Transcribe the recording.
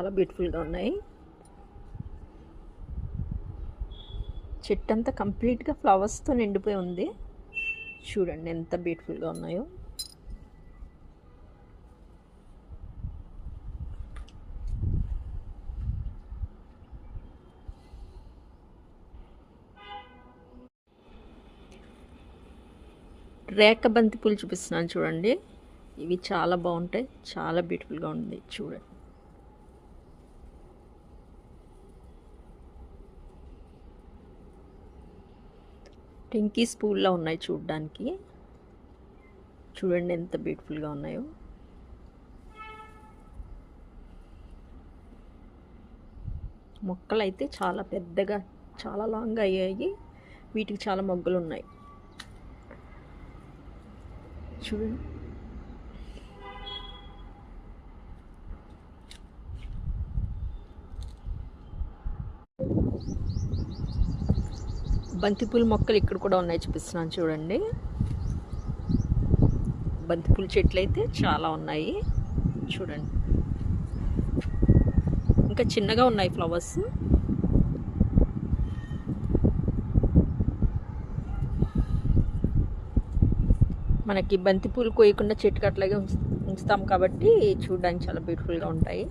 చాలా బ్యూటిఫుల్గా ఉన్నాయి. చెట్టు అంతా కంప్లీట్గా ఫ్లవర్స్తో నిండిపోయి ఉంది. చూడండి ఎంత బ్యూటిఫుల్గా ఉన్నాయో. రేఖ బంతి పూలు చూపిస్తున్నాను చూడండి. ఇవి చాలా బాగుంటాయి, చాలా బ్యూటిఫుల్గా ఉంది చూడండి. టెంకీస్ పూల్లో ఉన్నాయి చూడడానికి. చూడండి ఎంత బ్యూటిఫుల్గా ఉన్నాయో. మొక్కలు అయితే చాలా పెద్దగా, చాలా లాంగ్ అయ్యాయి. వీటికి చాలా మొగ్గలు ఉన్నాయి చూడండి. బంతిపూల మొక్కలు ఇక్కడ కూడా ఉన్నాయి, చూపిస్తున్నాను చూడండి. బంతిపూల చెట్లు అయితే చాలా ఉన్నాయి చూడండి. ఇంకా చిన్నగా ఉన్నాయి ఫ్లవర్స్. మనకి బంతిపూలు కోయకుండా చెట్టుకు అట్లాగే ఉంచుతాం కాబట్టి చూడడానికి చాలా బ్యూటిఫుల్గా ఉంటాయి.